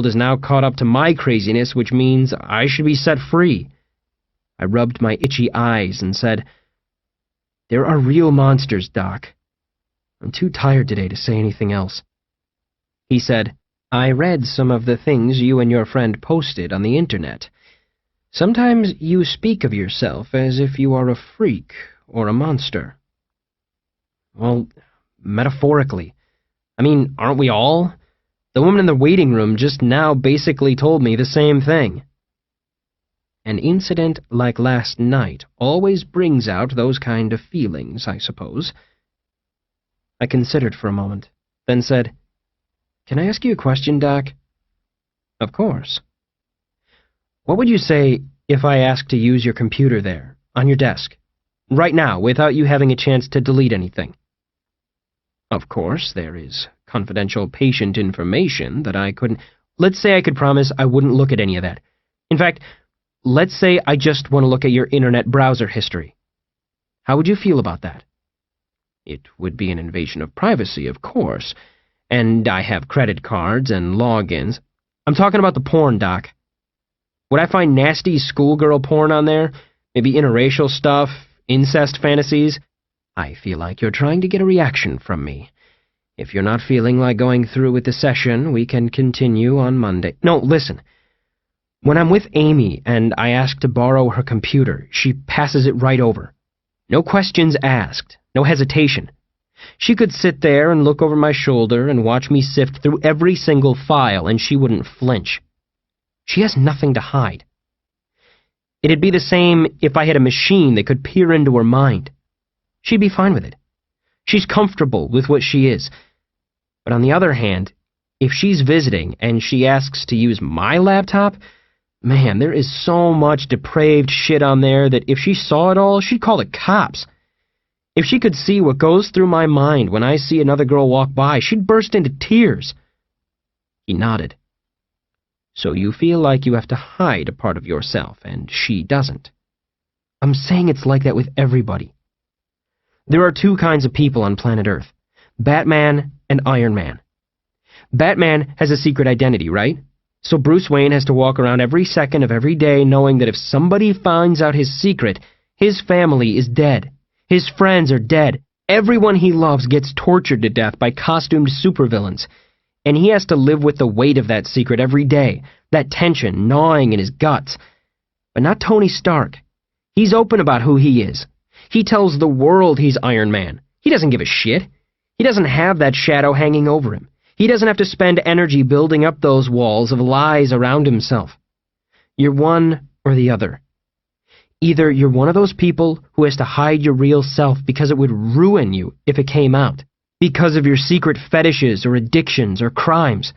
world is now caught up to my craziness, which means I should be set free. I rubbed my itchy eyes and said, "There are real monsters, Doc. I'm too tired today to say anything else." He said, "I read some of the things you and your friend posted on the internet. Sometimes you speak of yourself as if you are a freak or a monster." "Well, metaphorically. I mean, aren't we all? The woman in the waiting room just now basically told me the same thing." "An incident like last night always brings out those kind of feelings, I suppose." I considered for a moment, then said, "Can I ask you a question, Doc?" "Of course." "What would you say if I asked to use your computer there, on your desk, right now, without you having a chance to delete anything?" "Of course, there is confidential patient information that I couldn't—" "Let's say I could promise I wouldn't look at any of that. In fact, let's say I just want to look at your internet browser history. How would you feel about that?" "It would be an invasion of privacy, of course, and I have credit cards and logins." "I'm talking about the porn, Doc. Would I find nasty schoolgirl porn on there? Maybe interracial stuff, incest fantasies?" "I feel like you're trying to get a reaction from me. If you're not feeling like going through with the session, we can continue on Monday." "No, listen. When I'm with Amy and I ask to borrow her computer, she passes it right over. No questions asked, no hesitation. She could sit there and look over my shoulder and watch me sift through every single file, and she wouldn't flinch. She has nothing to hide. It'd be the same if I had a machine that could peer into her mind. She'd be fine with it. She's comfortable with what she is. But on the other hand, if she's visiting and she asks to use my laptop, man, there is so much depraved shit on there that if she saw it all, she'd call the cops. If she could see what goes through my mind when I see another girl walk by, she'd burst into tears." He nodded. "So you feel like you have to hide a part of yourself, and she doesn't?" "I'm saying it's like that with everybody. There are two kinds of people on planet Earth, Batman and Iron Man. Batman has a secret identity, right? So Bruce Wayne has to walk around every second of every day knowing that if somebody finds out his secret, his family is dead. His friends are dead. Everyone he loves gets tortured to death by costumed supervillains. And he has to live with the weight of that secret every day, that tension gnawing in his guts. But not Tony Stark. He's open about who he is. He tells the world he's Iron Man. He doesn't give a shit. He doesn't have that shadow hanging over him. He doesn't have to spend energy building up those walls of lies around himself. You're one or the other. Either you're one of those people who has to hide your real self because it would ruin you if it came out, because of your secret fetishes or addictions or crimes,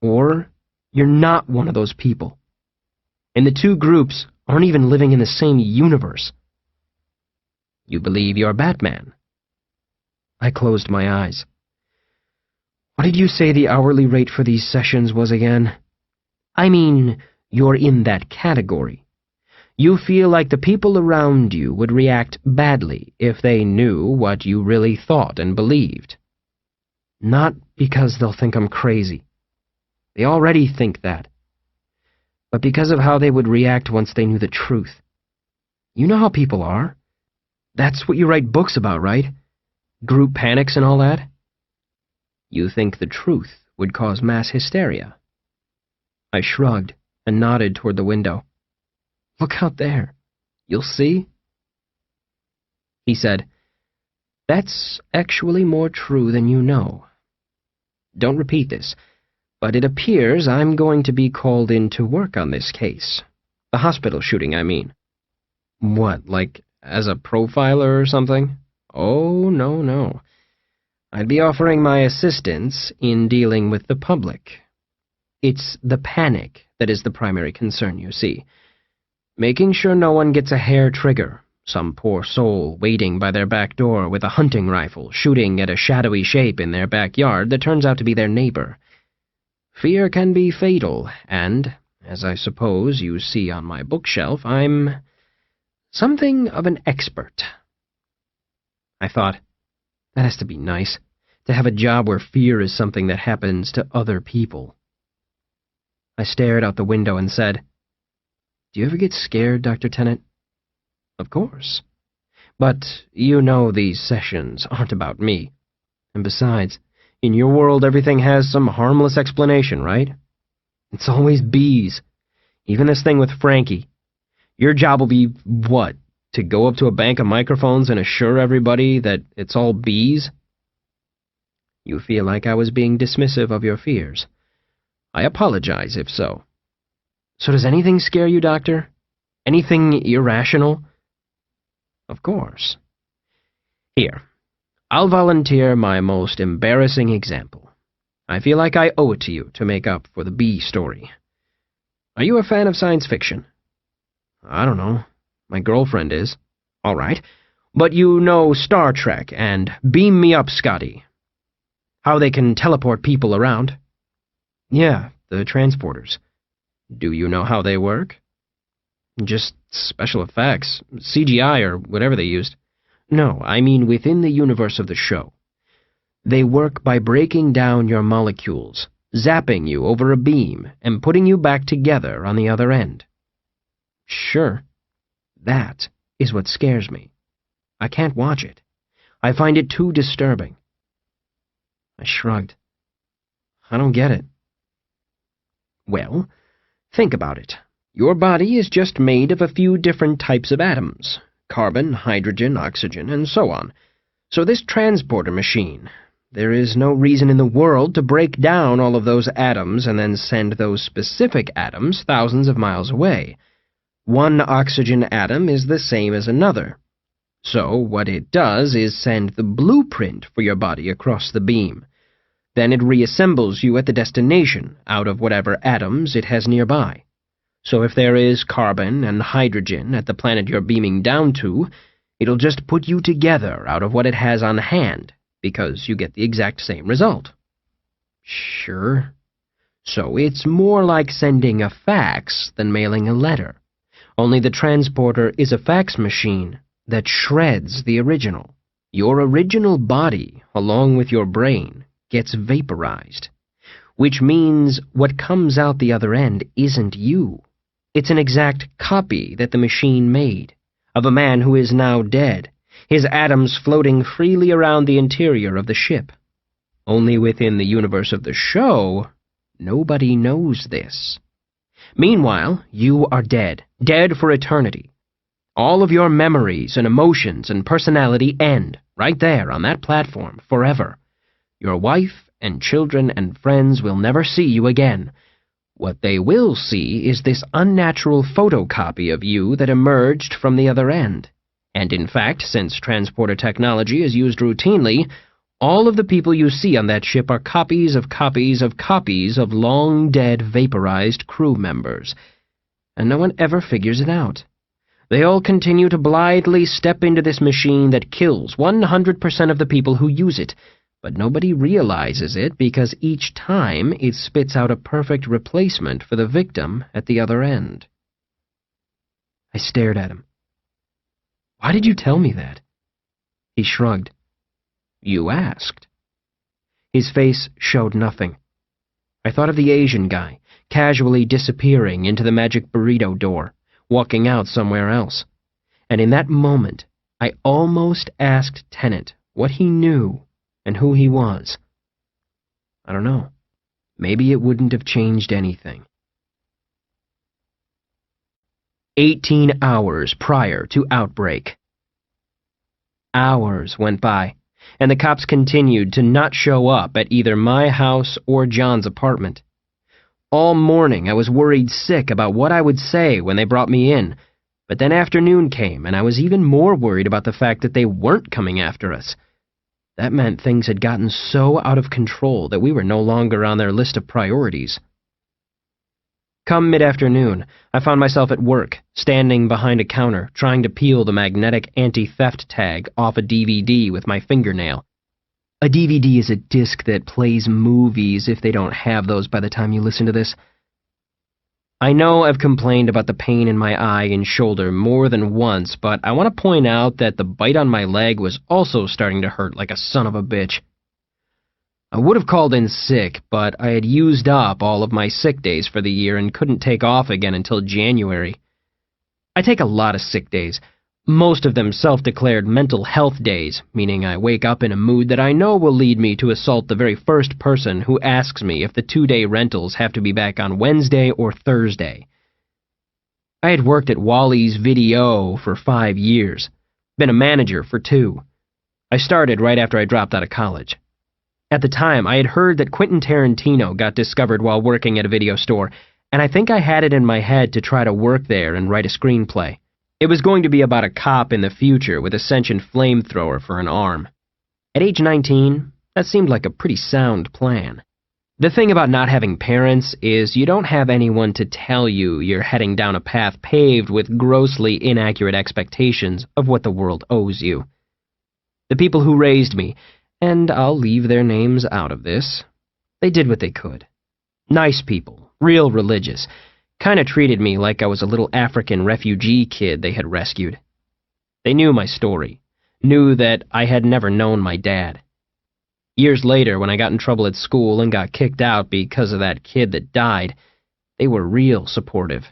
or you're not one of those people. And the two groups aren't even living in the same universe." "You believe you're Batman?" I closed my eyes. "What did you say the hourly rate for these sessions was again?" "I mean, you're in that category. You feel like the people around you would react badly if they knew what you really thought and believed." "Not because they'll think I'm crazy. They already think that. But because of how they would react once they knew the truth. You know how people are. That's what you write books about, right? Group panics and all that." "You think the truth would cause mass hysteria?" I shrugged and nodded toward the window. "Look out there. You'll see." He said, "That's actually more true than you know. Don't repeat this, but it appears I'm going to be called in to work on this case. The hospital shooting, I mean." "What, like as a profiler or something?" "Oh, no. I'd be offering my assistance in dealing with the public. It's the panic that is the primary concern, you see. Making sure no one gets a hair trigger, some poor soul waiting by their back door with a hunting rifle shooting at a shadowy shape in their backyard that turns out to be their neighbor. Fear can be fatal, and, as I suppose you see on my bookshelf, I'm something of an expert." I thought, that has to be nice, to have a job where fear is something that happens to other people. I stared out the window and said, "Do you ever get scared, Dr. Tennant?" "Of course. But you know these sessions aren't about me. And besides, in your world everything has some harmless explanation, right? It's always bees. Even this thing with Frankie. Your job will be, what, to go up to a bank of microphones and assure everybody that it's all bees?" "You feel like I was being dismissive of your fears. I apologize if so." "So does anything scare you, Doctor? Anything irrational?" "Of course. Here, I'll volunteer my most embarrassing example. I feel like I owe it to you to make up for the bee story. Are you a fan of science fiction?" "I don't know. My girlfriend is." "All right. But you know Star Trek and Beam Me Up, Scotty. How they can teleport people around?" "Yeah, the transporters." "Do you know how they work?" "Just special effects, CGI or whatever they used." "No, I mean within the universe of the show. They work by breaking down your molecules, zapping you over a beam, and putting you back together on the other end." "Sure. That is what scares me. I can't watch it. I find it too disturbing." I shrugged. "I don't get it." "Well, think about it. Your body is just made of a few different types of atoms. Carbon, hydrogen, oxygen, and so on. So this transporter machine, there is no reason in the world to break down all of those atoms and then send those specific atoms thousands of miles away. One oxygen atom is the same as another. So what it does is send the blueprint for your body across the beam. Then it reassembles you at the destination out of whatever atoms it has nearby. So if there is carbon and hydrogen at the planet you're beaming down to, it'll just put you together out of what it has on hand, because you get the exact same result." "Sure. So it's more like sending a fax than mailing a letter. Only the transporter is a fax machine that shreds the original. Your original body, along with your brain, gets vaporized. Which means what comes out the other end isn't you. It's an exact copy that the machine made, of a man who is now dead, his atoms floating freely around the interior of the ship. Only within the universe of the show, nobody knows this. Meanwhile, you are dead, dead for eternity. All of your memories and emotions and personality end, right there on that platform, forever. Your wife and children and friends will never see you again. What they will see is this unnatural photocopy of you that emerged from the other end. And in fact, since transporter technology is used routinely, all of the people you see on that ship are copies of copies of copies of long-dead, vaporized crew members. And no one ever figures it out. They all continue to blithely step into this machine that kills 100% of the people who use it, but nobody realizes it because each time it spits out a perfect replacement for the victim at the other end." I stared at him. "Why did you tell me that?" He shrugged. "You asked." His face showed nothing. I thought of the Asian guy, casually disappearing into the magic burrito door, walking out somewhere else. And in that moment, I almost asked Tennant what he knew and who he was. I don't know. Maybe it wouldn't have changed anything. 18 hours prior to outbreak. Hours went by, and the cops continued to not show up at either my house or John's apartment. All morning I was worried sick about what I would say when they brought me in, but then afternoon came and I was even more worried about the fact that they weren't coming after us. That meant things had gotten so out of control that we were no longer on their list of priorities. Come mid-afternoon, I found myself at work, standing behind a counter, trying to peel the magnetic anti-theft tag off a DVD with my fingernail. A DVD is a disc that plays movies if they don't have those by the time you listen to this. I know I've complained about the pain in my eye and shoulder more than once, but I want to point out that the bite on my leg was also starting to hurt like a son of a bitch. I would have called in sick, but I had used up all of my sick days for the year and couldn't take off again until January. I take a lot of sick days, most of them self-declared mental health days, meaning I wake up in a mood that I know will lead me to assault the very first person who asks me if the 2-day rentals have to be back on Wednesday or Thursday. I had worked at Wally's Video for 5 years, been a manager for 2. I started right after I dropped out of college. At the time, I had heard that Quentin Tarantino got discovered while working at a video store, and I think I had it in my head to try to work there and write a screenplay. It was going to be about a cop in the future with a sentient flamethrower for an arm. At age 19, that seemed like a pretty sound plan. The thing about not having parents is you don't have anyone to tell you you're heading down a path paved with grossly inaccurate expectations of what the world owes you. The people who raised me, and I'll leave their names out of this, they did what they could. Nice people, real religious, kinda treated me like I was a little African refugee kid they had rescued. They knew my story, knew that I had never known my dad. Years later, when I got in trouble at school and got kicked out because of that kid that died, they were real supportive.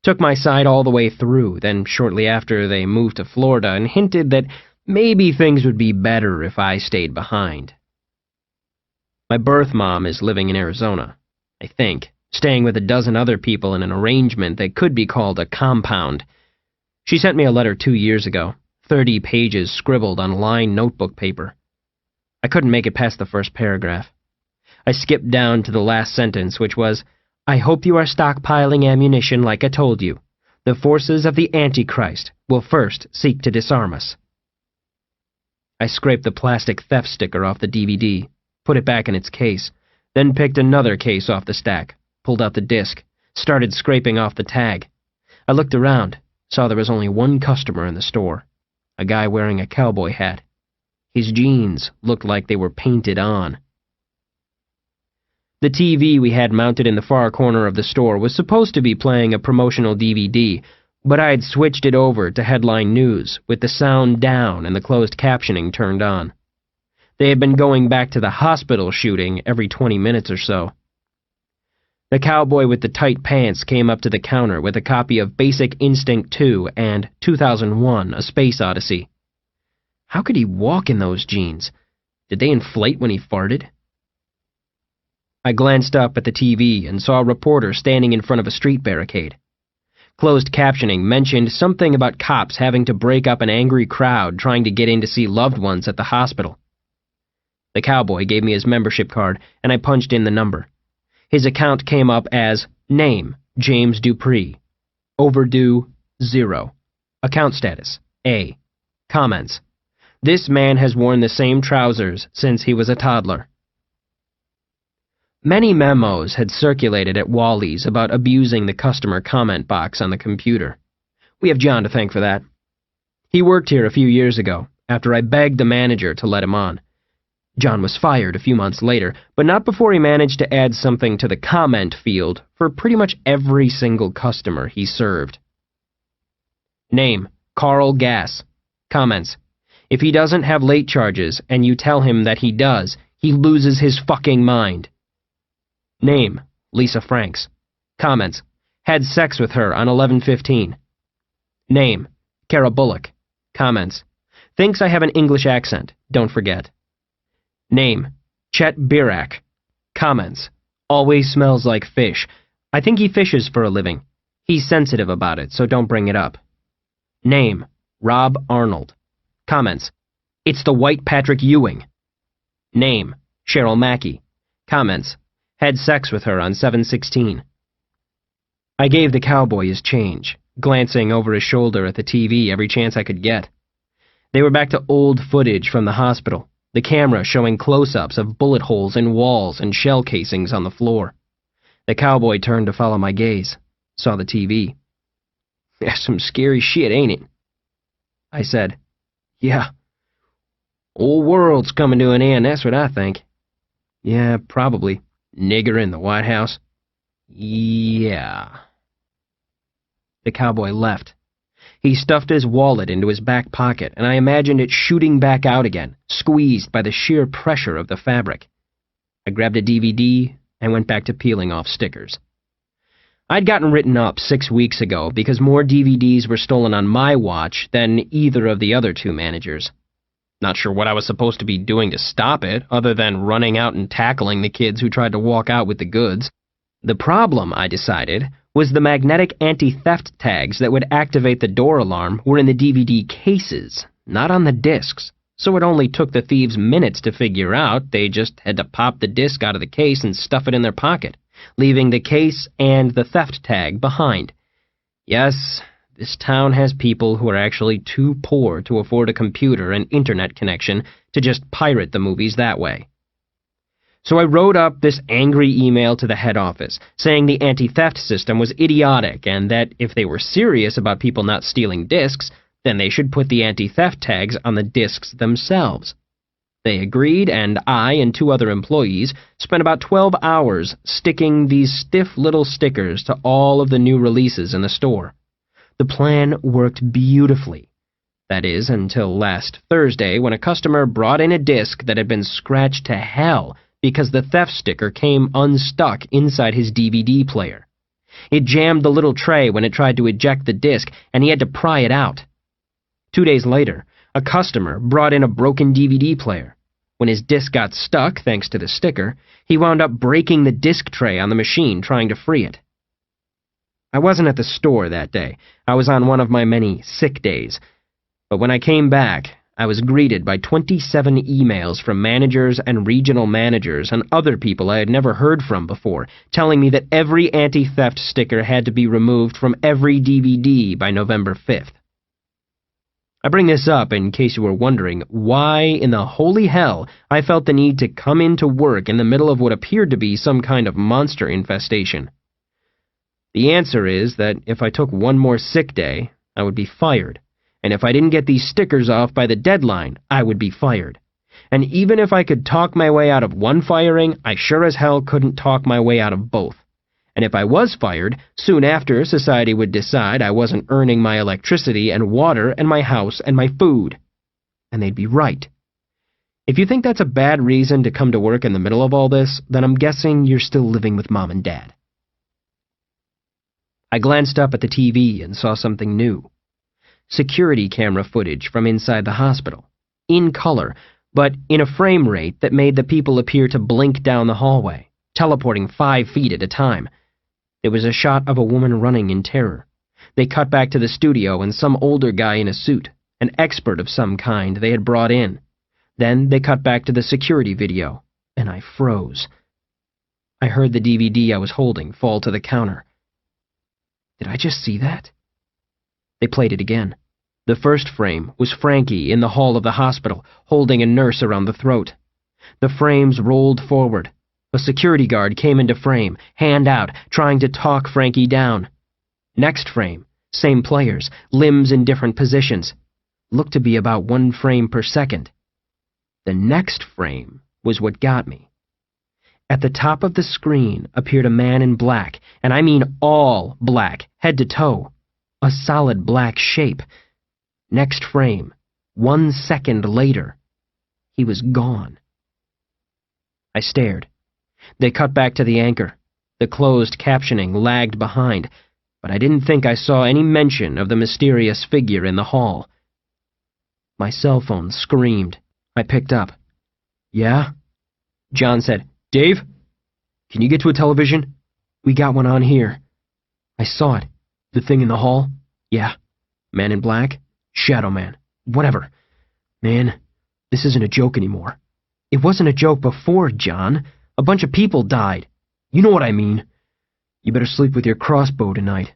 Took my side all the way through, then shortly after they moved to Florida and hinted that maybe things would be better if I stayed behind. My birth mom is living in Arizona, I think, staying with a dozen other people in an arrangement that could be called a compound. She sent me a letter 2 years ago, 30 pages scribbled on lined notebook paper. I couldn't make it past the first paragraph. I skipped down to the last sentence, which was, "I hope you are stockpiling ammunition like I told you. The forces of the Antichrist will first seek to disarm us." I scraped the plastic theft sticker off the DVD, put it back in its case, then picked another case off the stack, pulled out the disc, started scraping off the tag. I looked around, saw there was only one customer in the store, a guy wearing a cowboy hat. His jeans looked like they were painted on. The TV we had mounted in the far corner of the store was supposed to be playing a promotional DVD, but I had switched it over to headline news, with the sound down and the closed captioning turned on. They had been going back to the hospital shooting every 20 minutes or so. The cowboy with the tight pants came up to the counter with a copy of Basic Instinct 2 and 2001: A Space Odyssey. How could he walk in those jeans? Did they inflate when he farted? I glanced up at the TV and saw a reporter standing in front of a street barricade. Closed captioning mentioned something about cops having to break up an angry crowd trying to get in to see loved ones at the hospital. The cowboy gave me his membership card, and I punched in the number. His account came up as name, James Dupree. Overdue, 0. Account status, A. Comments. This man has worn the same trousers since he was a toddler. Many memos had circulated at Wally's about abusing the customer comment box on the computer. We have John to thank for that. He worked here a few years ago, after I begged the manager to let him on. John was fired a few months later, but not before he managed to add something to the comment field for pretty much every single customer he served. Name, Carl Gass. Comments. If he doesn't have late charges and you tell him that he does, he loses his fucking mind. Name, Lisa Franks. Comments. Had sex with her on 11/15. Name, Kara Bullock. Comments. Thinks I have an English accent. Don't forget. Name, Chet Birak. Comments. Always smells like fish. I think he fishes for a living. He's sensitive about it, so don't bring it up. Name, Rob Arnold. Comments. It's the white Patrick Ewing. Name, Cheryl Mackey. Comments. Had sex with her on 7/16. I gave the cowboy his change, glancing over his shoulder at the TV every chance I could get. They were back to old footage from the hospital, the camera showing close-ups of bullet holes in walls and shell casings on the floor. The cowboy turned to follow my gaze, saw the TV. That's some scary shit, ain't it? I said, yeah. Old world's coming to an end, that's what I think. Yeah, probably. Nigger in the White House? Yeah. The cowboy left. He stuffed his wallet into his back pocket, and I imagined it shooting back out again, squeezed by the sheer pressure of the fabric. I grabbed a DVD and went back to peeling off stickers. I'd gotten written up 6 weeks ago because more DVDs were stolen on my watch than either of the other two managers. Not sure what I was supposed to be doing to stop it, other than running out and tackling the kids who tried to walk out with the goods. The problem, I decided, was the magnetic anti-theft tags that would activate the door alarm were in the DVD cases, not on the discs, so it only took the thieves minutes to figure out. They just had to pop the disc out of the case and stuff it in their pocket, leaving the case and the theft tag behind. Yes, this town has people who are actually too poor to afford a computer and internet connection to just pirate the movies that way. So I wrote up this angry email to the head office, saying the anti-theft system was idiotic and that if they were serious about people not stealing discs, then they should put the anti-theft tags on the discs themselves. They agreed, and I and 2 other employees spent about 12 hours sticking these stiff little stickers to all of the new releases in the store. The plan worked beautifully. That is, until last Thursday, when a customer brought in a disc that had been scratched to hell because the theft sticker came unstuck inside his DVD player. It jammed the little tray when it tried to eject the disc, and he had to pry it out. 2 days later, a customer brought in a broken DVD player. When his disc got stuck, thanks to the sticker, he wound up breaking the disc tray on the machine trying to free it. I wasn't at the store that day. I was on one of my many sick days. But when I came back, I was greeted by 27 emails from managers and regional managers and other people I had never heard from before, telling me that every anti-theft sticker had to be removed from every DVD by November 5th. I bring this up in case you were wondering why in the holy hell I felt the need to come into work in the middle of what appeared to be some kind of monster infestation. The answer is that if I took one more sick day, I would be fired. And if I didn't get these stickers off by the deadline, I would be fired. And even if I could talk my way out of one firing, I sure as hell couldn't talk my way out of both. And if I was fired, soon after society would decide I wasn't earning my electricity and water and my house and my food. And they'd be right. If you think that's a bad reason to come to work in the middle of all this, then I'm guessing you're still living with Mom and Dad. I glanced up at the TV and saw something new. Security camera footage from inside the hospital, in color, but in a frame rate that made the people appear to blink down the hallway, teleporting 5 feet at a time. There was a shot of a woman running in terror. They cut back to the studio and some older guy in a suit, an expert of some kind they had brought in. Then they cut back to the security video, and I froze. I heard the DVD I was holding fall to the counter. Did I just see that? They played it again. The first frame was Frankie in the hall of the hospital, holding a nurse around the throat. The frames rolled forward. A security guard came into frame, hand out, trying to talk Frankie down. Next frame, same players, limbs in different positions. Looked to be about 1 frame per second. The next frame was what got me. At the top of the screen appeared a man in black, and I mean all black, head to toe. A solid black shape. Next frame, 1 second later, he was gone. I stared. They cut back to the anchor. The closed captioning lagged behind, but I didn't think I saw any mention of the mysterious figure in the hall. My cell phone screamed. I picked up. Yeah? John said, Dave? Can you get to a television? We got one on here. I saw it. The thing in the hall? Yeah. Man in black? Shadow Man. Whatever. Man, this isn't a joke anymore. It wasn't a joke before, John. A bunch of people died. You know what I mean. You better sleep with your crossbow tonight.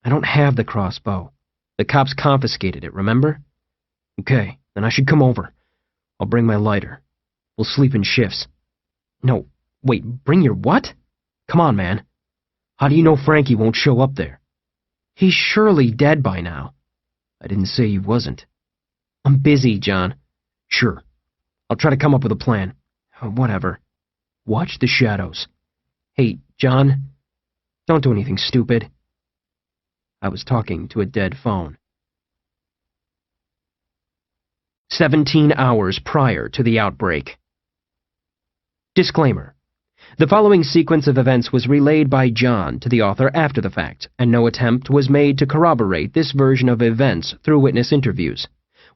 I don't have the crossbow. The cops confiscated it, remember? Okay, then I should come over. I'll bring my lighter. We'll sleep in shifts. No, wait, bring your what? Come on, man. How do you know Frankie won't show up there? He's surely dead by now. I didn't say he wasn't. I'm busy, John. Sure. I'll try to come up with a plan. Whatever. Watch the shadows. Hey, John, don't do anything stupid. I was talking to a dead phone. 17 hours prior to the outbreak. Disclaimer. The following sequence of events was relayed by John to the author after the fact, and no attempt was made to corroborate this version of events through witness interviews.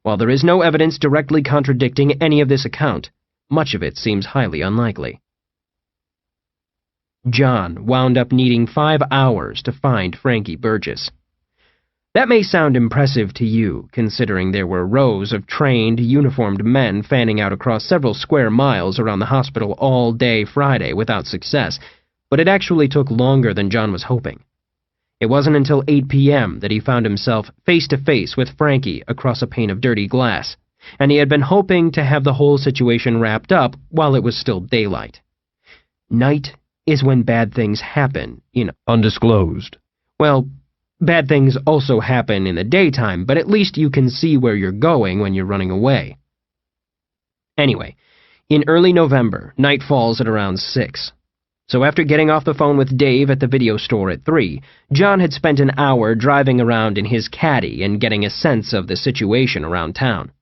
While there is no evidence directly contradicting any of this account, much of it seems highly unlikely. John wound up needing 5 hours to find Frankie Burgess. That may sound impressive to you, considering there were rows of trained, uniformed men fanning out across several square miles around the hospital all day Friday without success, but it actually took longer than John was hoping. It wasn't until 8 p.m. that he found himself face-to-face with Frankie across a pane of dirty glass, and he had been hoping to have the whole situation wrapped up while it was still daylight. Night is when bad things happen in undisclosed. Well, bad things also happen in the daytime, but at least you can see where you're going when you're running away. Anyway, in early November, night falls at around 6. So after getting off the phone with Dave at the video store at 3, John had spent an hour driving around in his caddy and getting a sense of the situation around town.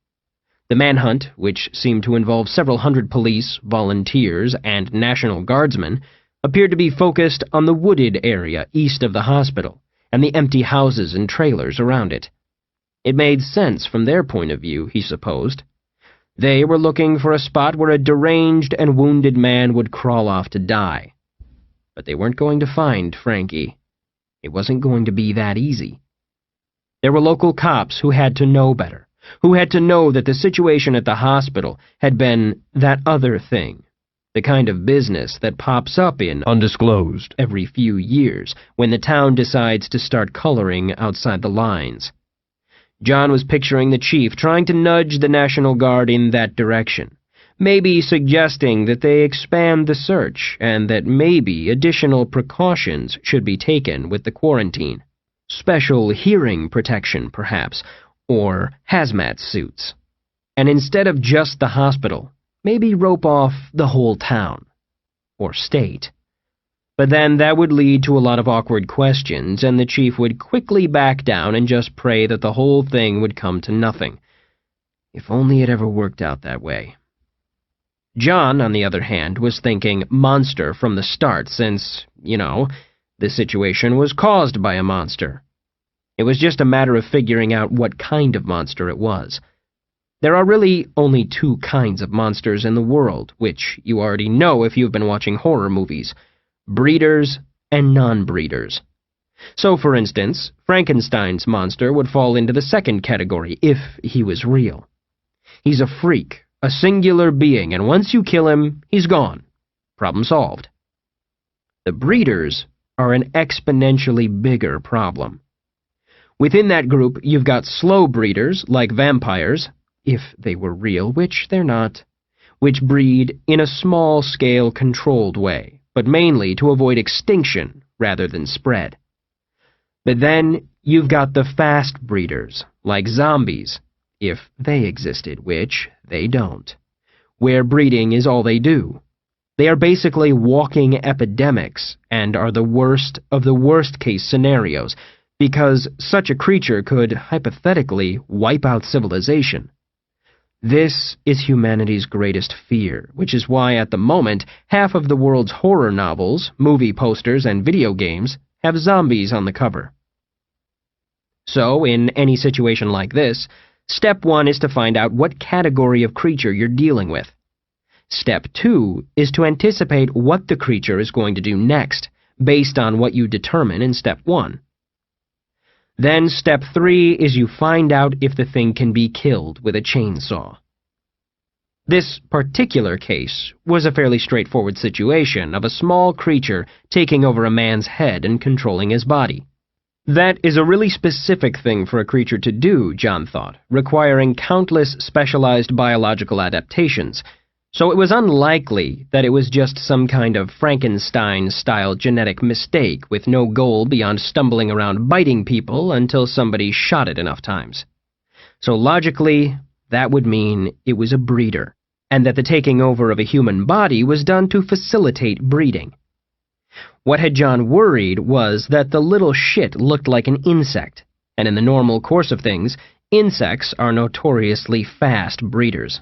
The manhunt, which seemed to involve several hundred police, volunteers, and National Guardsmen, appeared to be focused on the wooded area east of the hospital, and the empty houses and trailers around it. It made sense from their point of view, he supposed. They were looking for a spot where a deranged and wounded man would crawl off to die. But they weren't going to find Frankie. It wasn't going to be that easy. There were local cops who had to know better, who had to know that the situation at the hospital had been that other thing. The kind of business that pops up in undisclosed every few years when the town decides to start coloring outside the lines. John was picturing the chief trying to nudge the National Guard in that direction, maybe suggesting that they expand the search and that maybe additional precautions should be taken with the quarantine. Special hearing protection, perhaps, or hazmat suits. And instead of just the hospital, maybe rope off the whole town. Or state. But then that would lead to a lot of awkward questions, and the chief would quickly back down and just pray that the whole thing would come to nothing. If only it ever worked out that way. John, on the other hand, was thinking monster from the start since, the situation was caused by a monster. It was just a matter of figuring out what kind of monster it was. There are really only 2 kinds of monsters in the world, which you already know if you've been watching horror movies: breeders and non-breeders. So, for instance, Frankenstein's monster would fall into the second category if he was real. He's a freak, a singular being, and once you kill him, he's gone. Problem solved. The breeders are an exponentially bigger problem. Within that group, you've got slow breeders, like vampires, if they were real, which they're not, which breed in a small-scale controlled way, but mainly to avoid extinction rather than spread. But then you've got the fast breeders, like zombies, if they existed, which they don't, where breeding is all they do. They are basically walking epidemics and are the worst of the worst-case scenarios, because such a creature could, hypothetically, wipe out civilization. This is humanity's greatest fear, which is why at the moment half of the world's horror novels, movie posters, and video games have zombies on the cover. So, in any situation like this, step 1 is to find out what category of creature you're dealing with. Step 2 is to anticipate what the creature is going to do next, based on what you determine in step 1. Then step 3 is you find out if the thing can be killed with a chainsaw. This particular case was a fairly straightforward situation of a small creature taking over a man's head and controlling his body. That is a really specific thing for a creature to do, John thought, requiring countless specialized biological adaptations, so it was unlikely that it was just some kind of Frankenstein-style genetic mistake with no goal beyond stumbling around biting people until somebody shot it enough times. So logically, that would mean it was a breeder, and that the taking over of a human body was done to facilitate breeding. What had John worried was that the little shit looked like an insect, and in the normal course of things, insects are notoriously fast breeders.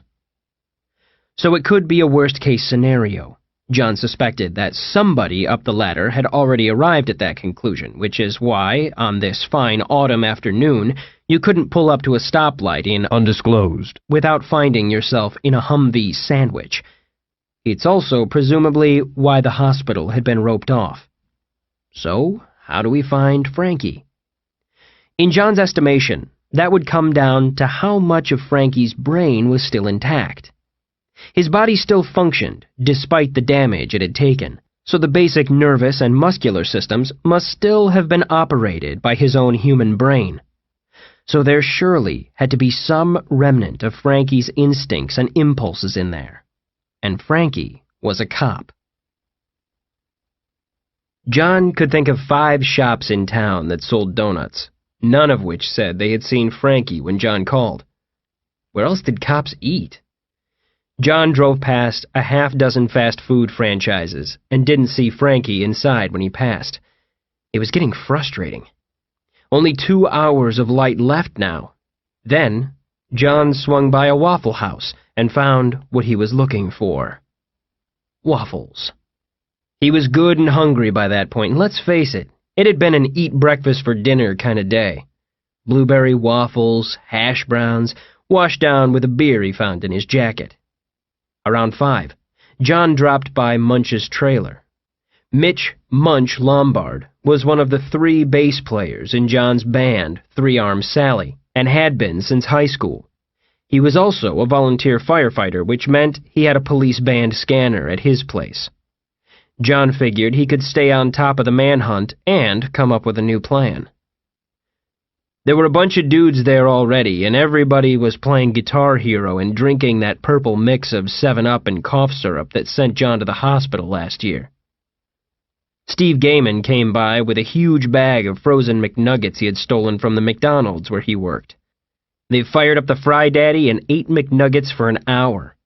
So it could be a worst-case scenario, John suspected that somebody up the ladder had already arrived at that conclusion, which is why, on this fine autumn afternoon, you couldn't pull up to a stoplight in Undisclosed without finding yourself in a Humvee sandwich. It's also presumably why the hospital had been roped off. So, how do we find Frankie? In John's estimation, that would come down to how much of Frankie's brain was still intact. His body still functioned, despite the damage it had taken, so the basic nervous and muscular systems must still have been operated by his own human brain. So there surely had to be some remnant of Frankie's instincts and impulses in there. And Frankie was a cop. John could think of 5 shops in town that sold donuts, none of which said they had seen Frankie when John called. Where else did cops eat? John drove past a half-dozen fast food franchises and didn't see Frankie inside when he passed. It was getting frustrating. Only 2 hours of light left now. Then, John swung by a Waffle House and found what he was looking for. Waffles. He was good and hungry by that point, and let's face it, it had been an eat-breakfast-for-dinner kind of day. Blueberry waffles, hash browns, washed down with a beer he found in his jacket. Around 5, John dropped by Munch's trailer. Mitch Munch Lombard was one of the 3 bass players in John's band, 3-Arm Sally, and had been since high school. He was also a volunteer firefighter, which meant he had a police band scanner at his place. John figured he could stay on top of the manhunt and come up with a new plan. There were a bunch of dudes there already, and everybody was playing Guitar Hero and drinking that purple mix of 7-Up and cough syrup that sent John to the hospital last year. Steve Gaiman came by with a huge bag of frozen McNuggets he had stolen from the McDonald's where he worked. They fired up the Fry Daddy and ate McNuggets for an hour.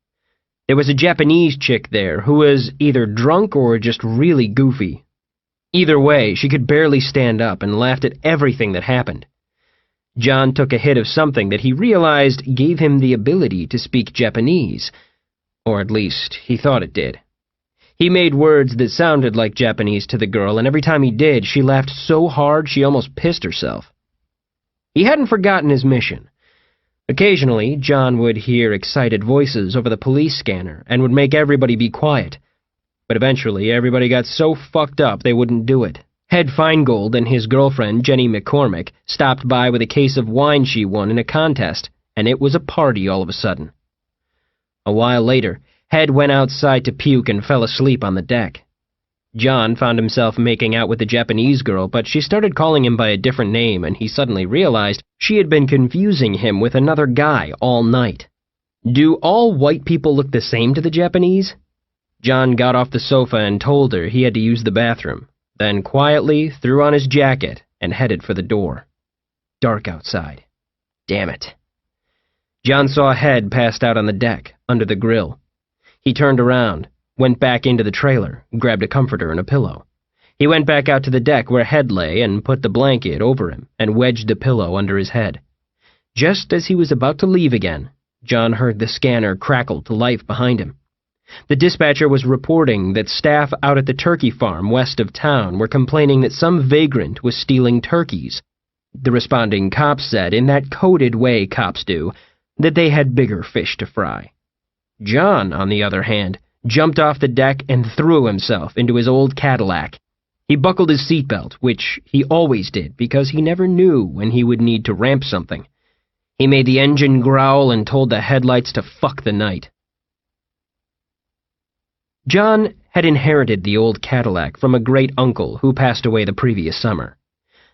There was a Japanese chick there who was either drunk or just really goofy. Either way, she could barely stand up and laughed at everything that happened. John took a hit of something that he realized gave him the ability to speak Japanese, or at least he thought it did. He made words that sounded like Japanese to the girl, and every time he did, she laughed so hard she almost pissed herself. He hadn't forgotten his mission. Occasionally, John would hear excited voices over the police scanner and would make everybody be quiet, but eventually everybody got so fucked up they wouldn't do it. Head Feingold and his girlfriend, Jenny McCormick, stopped by with a case of wine she won in a contest, and it was a party all of a sudden. A while later, Head went outside to puke and fell asleep on the deck. John found himself making out with the Japanese girl, but she started calling him by a different name, and he suddenly realized she had been confusing him with another guy all night. Do all white people look the same to the Japanese? John got off the sofa and told her he had to use the bathroom, then quietly threw on his jacket and headed for the door. Dark outside. Damn it. John saw Head passed out on the deck, under the grill. He turned around, went back into the trailer, grabbed a comforter and a pillow. He went back out to the deck where Head lay and put the blanket over him and wedged the pillow under his head. Just as he was about to leave again, John heard the scanner crackle to life behind him. The dispatcher was reporting that staff out at the turkey farm west of town were complaining that some vagrant was stealing turkeys. The responding cops said, in that coded way cops do, that they had bigger fish to fry. John, on the other hand, jumped off the deck and threw himself into his old Cadillac. He buckled his seatbelt, which he always did because he never knew when he would need to ramp something. He made the engine growl and told the headlights to fuck the night. John had inherited the old Cadillac from a great-uncle who passed away the previous summer.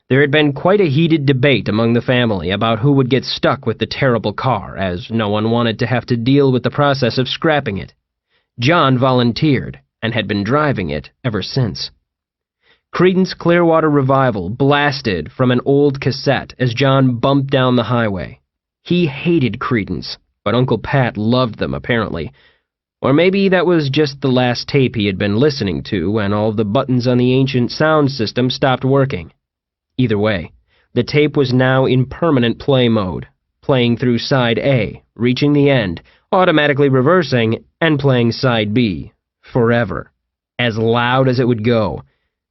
There had been quite a heated debate among the family about who would get stuck with the terrible car, as no one wanted to have to deal with the process of scrapping it. John volunteered, and had been driving it ever since. Creedence Clearwater Revival blasted from an old cassette as John bumped down the highway. He hated Creedence, but Uncle Pat loved them, apparently. Or maybe that was just the last tape he had been listening to when all the buttons on the ancient sound system stopped working. Either way, the tape was now in permanent play mode, playing through side A, reaching the end, automatically reversing, and playing side B, forever. as loud as it would go.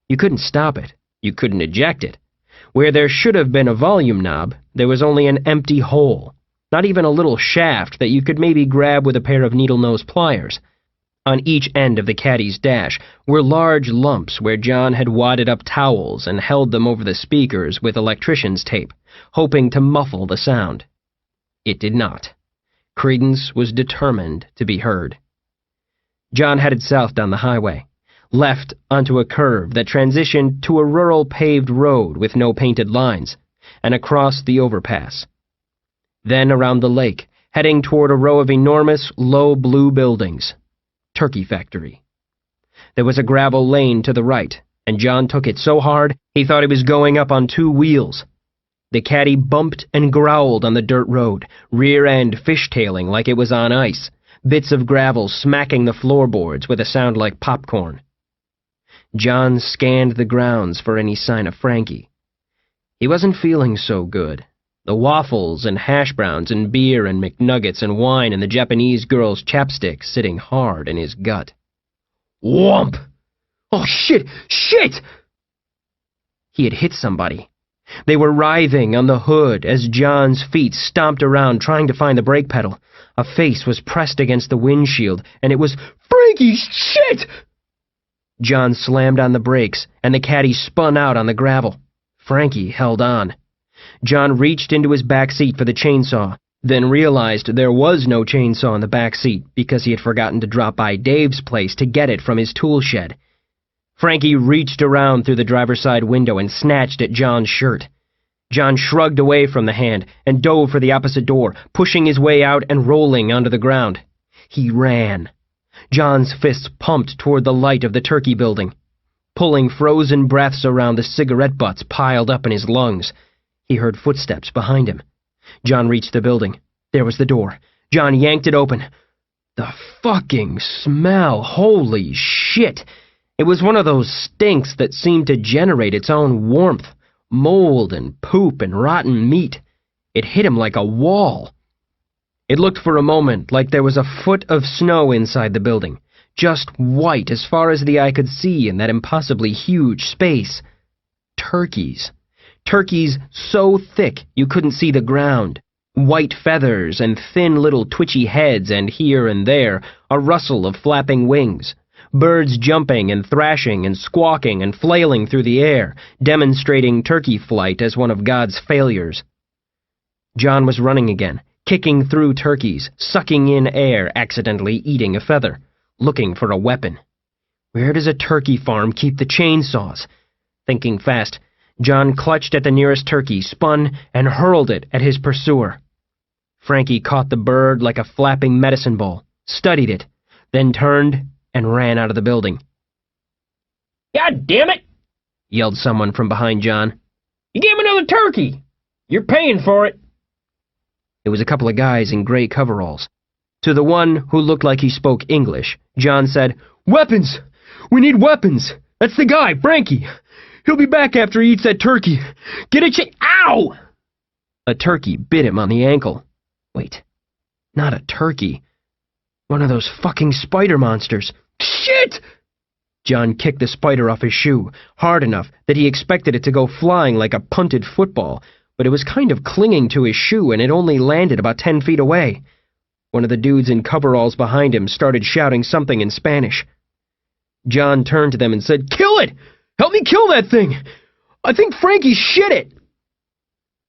You couldn't stop it. You couldn't eject it. Where there should have been a volume knob, there was only an empty hole. Not even a little shaft that you could maybe grab with a pair of needle-nose pliers. On each end of the caddy's dash were large lumps where John had wadded up towels and held them over the speakers with electrician's tape, hoping to muffle the sound. It did not. Credence was determined to be heard. John headed south down the highway, left onto a curve that transitioned to a rural paved road with no painted lines, and across the overpass. Then around the lake, heading toward a row of enormous, low blue buildings. Turkey factory. There was a gravel lane to the right, and John took it so hard he thought he was going up on 2 wheels. The caddy bumped and growled on the dirt road, rear end fishtailing like it was on ice, bits of gravel smacking the floorboards with a sound like popcorn. John scanned the grounds for any sign of Frankie. He wasn't feeling so good. The waffles and hash browns and beer and McNuggets and wine and the Japanese girl's chapstick sitting hard in his gut. Whomp! Oh, shit! Shit! He had hit somebody. They were writhing on the hood as John's feet stomped around trying to find the brake pedal. A face was pressed against the windshield, and it was, Frankie, shit! John slammed on the brakes, and the caddy spun out on the gravel. Frankie held on. John reached into his back seat for the chainsaw, then realized there was no chainsaw in the back seat because he had forgotten to drop by Dave's place to get it from his tool shed. Frankie reached around through the driver's side window and snatched at John's shirt. John shrugged away from the hand and dove for the opposite door, pushing his way out and rolling onto the ground. He ran. John's fists pumped toward the light of the turkey building, pulling frozen breaths around the cigarette butts piled up in his lungs. He heard footsteps behind him. John reached the building. There was the door. John yanked it open. The fucking smell! Holy shit! It was one of those stinks that seemed to generate its own warmth. Mold and poop and rotten meat. It hit him like a wall. It looked for a moment like there was a foot of snow inside the building, just white as far as the eye could see in that impossibly huge space. Turkeys. Turkeys so thick you couldn't see the ground. White feathers and thin little twitchy heads, and here and there a rustle of flapping wings. Birds jumping and thrashing and squawking and flailing through the air, demonstrating turkey flight as one of God's failures. John was running again, kicking through turkeys, sucking in air, accidentally eating a feather, looking for a weapon. Where does a turkey farm keep the chainsaws? Thinking fast, John clutched at the nearest turkey, spun, and hurled it at his pursuer. Frankie caught the bird like a flapping medicine ball, studied it, then turned and ran out of the building. "God damn it!" yelled someone from behind John. "You gave him another turkey! You're paying for it!" It was a couple of guys in gray coveralls. To the one who looked like he spoke English, John said, "Weapons! We need weapons! That's the guy, Frankie! He'll be back after he eats that turkey! Get a Ow!" A turkey bit him on the ankle. Wait, not a turkey. One of those fucking spider monsters. Shit! John kicked the spider off his shoe, hard enough that he expected it to go flying like a punted football, but it was kind of clinging to his shoe and it only landed about 10 feet away. One of the dudes in coveralls behind him started shouting something in Spanish. John turned to them and said, "Kill it! Help me kill that thing! I think Frankie shit it!"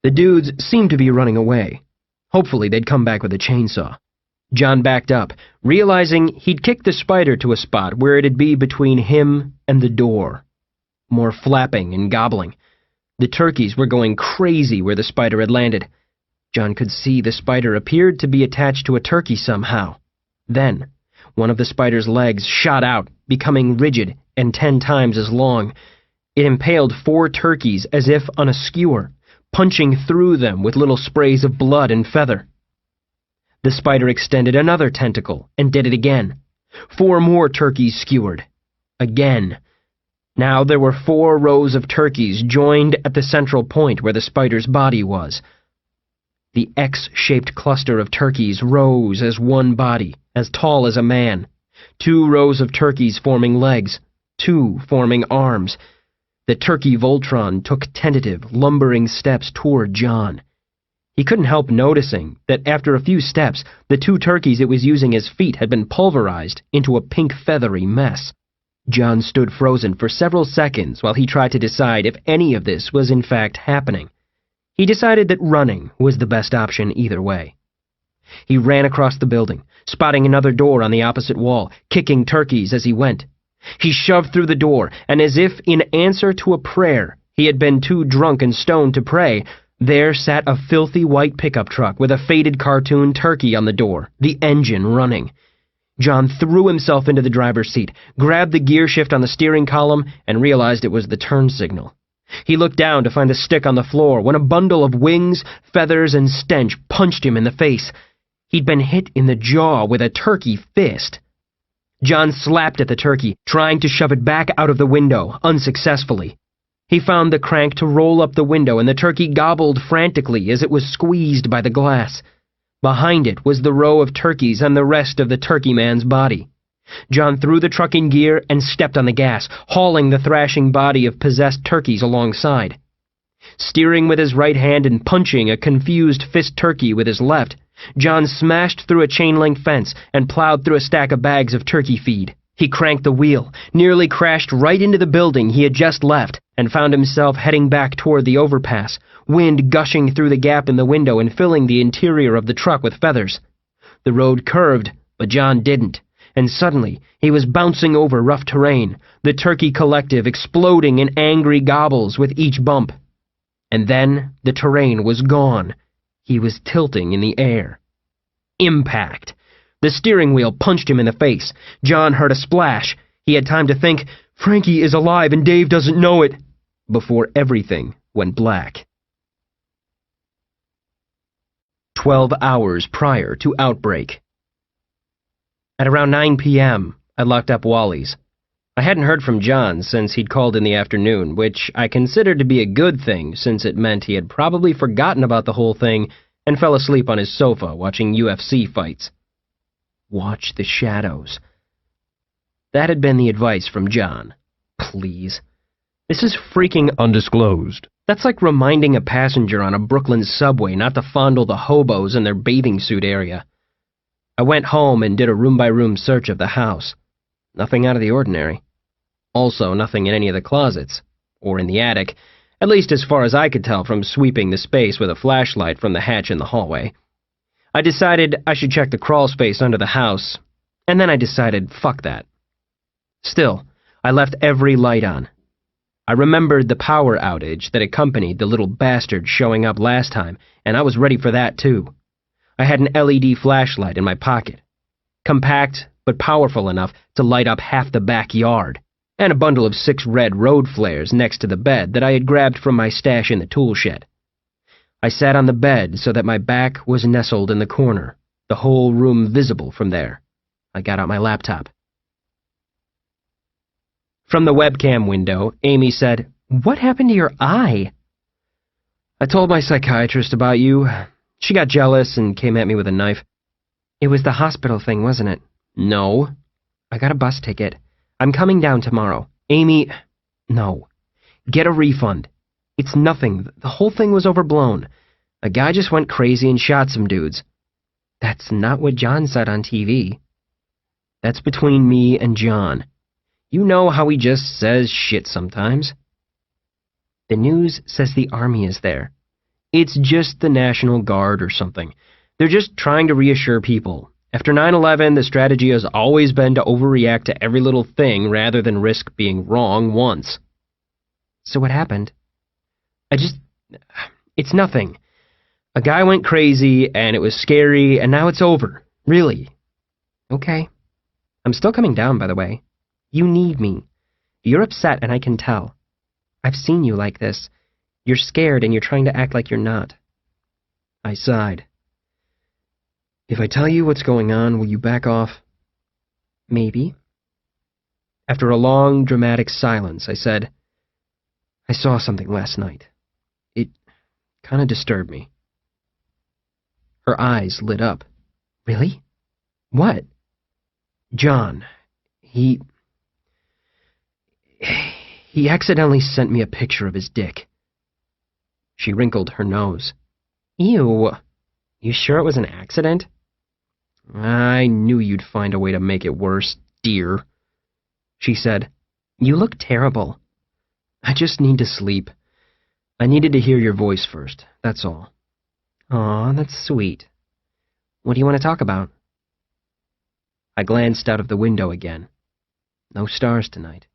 The dudes seemed to be running away. Hopefully they'd come back with a chainsaw. John backed up, realizing he'd kicked the spider to a spot where it'd be between him and the door. More flapping and gobbling. The turkeys were going crazy where the spider had landed. John could see the spider appeared to be attached to a turkey somehow. Then, one of the spider's legs shot out, becoming rigid and 10 times as long. It impaled 4 turkeys as if on a skewer, punching through them with little sprays of blood and feather. The spider extended another tentacle and did it again. 4 more turkeys skewered. Again. Now there were 4 rows of turkeys joined at the central point where the spider's body was. The X-shaped cluster of turkeys rose as one body, as tall as a man. 2 rows of turkeys forming legs, two forming arms. The turkey Voltron took tentative, lumbering steps toward John. He couldn't help noticing that after a few steps, the two turkeys it was using as feet had been pulverized into a pink feathery mess. John stood frozen for several seconds while he tried to decide if any of this was in fact happening. He decided that running was the best option either way. He ran across the building, spotting another door on the opposite wall, kicking turkeys as he went. He shoved through the door, and as if in answer to a prayer he had been too drunk and stoned to pray, there sat a filthy white pickup truck with a faded cartoon turkey on the door, the engine running. John threw himself into the driver's seat, grabbed the gear shift on the steering column, and realized it was the turn signal. He looked down to find a stick on the floor when a bundle of wings, feathers, and stench punched him in the face. He'd been hit in the jaw with a turkey fist. John slapped at the turkey, trying to shove it back out of the window, unsuccessfully. He found the crank to roll up the window, and the turkey gobbled frantically as it was squeezed by the glass. Behind it was the row of turkeys and the rest of the turkey man's body. John threw the truck in gear and stepped on the gas, hauling the thrashing body of possessed turkeys alongside. Steering with his right hand and punching a confused fist turkey with his left, John smashed through a chain-link fence and plowed through a stack of bags of turkey feed. He cranked the wheel, nearly crashed right into the building he had just left, and found himself heading back toward the overpass, wind gushing through the gap in the window and filling the interior of the truck with feathers. The road curved, but John didn't, and suddenly he was bouncing over rough terrain, the turkey collective exploding in angry gobbles with each bump. And then the terrain was gone. He was tilting in the air. Impact! The steering wheel punched him in the face. John heard a splash. He had time to think, "Frankie is alive and Dave doesn't know it," before everything went black. 12 hours prior to outbreak. At around 9 p.m., I locked up Wally's. I hadn't heard from John since he'd called in the afternoon, which I considered to be a good thing since it meant he had probably forgotten about the whole thing and fell asleep on his sofa watching UFC fights. Watch the shadows. That had been the advice from John. Please. This is freaking undisclosed. That's like reminding a passenger on a Brooklyn subway not to fondle the hobos in their bathing suit area. I went home and did a room-by-room search of the house. Nothing out of the ordinary. Also, nothing in any of the closets, or in the attic, at least as far as I could tell from sweeping the space with a flashlight from the hatch in the hallway. I decided I should check the crawl space under the house, and then I decided, fuck that. Still, I left every light on. I remembered the power outage that accompanied the little bastard showing up last time, and I was ready for that too. I had an LED flashlight in my pocket. Compact, but powerful enough to light up half the backyard, and a bundle of 6 red road flares next to the bed that I had grabbed from my stash in the tool shed. I sat on the bed so that my back was nestled in the corner, the whole room visible from there. I got out my laptop. From the webcam window, Amy said, "What happened to your eye?" I told my psychiatrist about you. She got jealous and came at me with a knife. It was the hospital thing, wasn't it? No. I got a bus ticket. I'm coming down tomorrow. Amy, no. Get a refund. It's nothing. The whole thing was overblown. A guy just went crazy and shot some dudes. That's not what John said on TV. That's between me and John. You know how he just says shit sometimes. The news says the army is there. It's just the National Guard or something. They're just trying to reassure people. After 9/11, the strategy has always been to overreact to every little thing rather than risk being wrong once. So what happened? It's nothing. A guy went crazy, and it was scary, and now it's over. Really. Okay. I'm still coming down, by the way. You need me. You're upset, and I can tell. I've seen you like this. You're scared, and you're trying to act like you're not. I sighed. If I tell you what's going on, will you back off? Maybe. After a long, dramatic silence, I said, I saw something last night. It kind of disturbed me. Her eyes lit up. Really? What? John. He He accidentally sent me a picture of his dick. She wrinkled her nose. Ew. You sure it was an accident? I knew you'd find a way to make it worse, dear. She said, You look terrible. I just need to sleep. I needed to hear your voice first, that's all. Aw, that's sweet. What do you want to talk about? I glanced out of the window again. No stars tonight.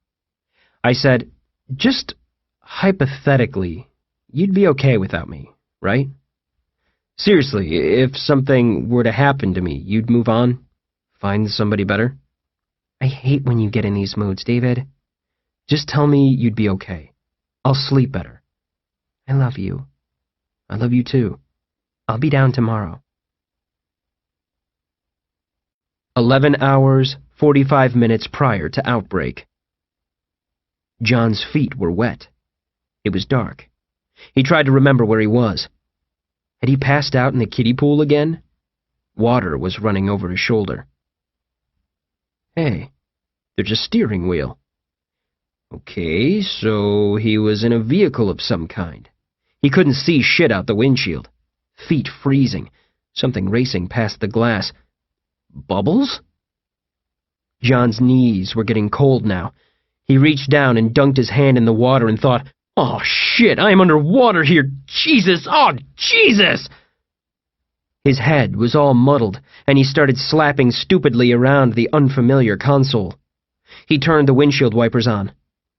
I said, Just hypothetically, you'd be okay without me, right? Seriously, if something were to happen to me, you'd move on? Find somebody better? I hate when you get in these moods, David. Just tell me you'd be okay. I'll sleep better. I love you. I love you too. I'll be down tomorrow. 11 hours, 45 minutes prior to outbreak. John's feet were wet. It was dark. He tried to remember where he was. Had he passed out in the kiddie pool again? Water was running over his shoulder. Hey, there's a steering wheel. Okay, so he was in a vehicle of some kind. He couldn't see shit out the windshield. Feet freezing, something racing past the glass. Bubbles? John's knees were getting cold now. He reached down and dunked his hand in the water and thought, Oh, shit, I am underwater here. Jesus, oh, Jesus! His head was all muddled, and he started slapping stupidly around the unfamiliar console. He turned the windshield wipers on.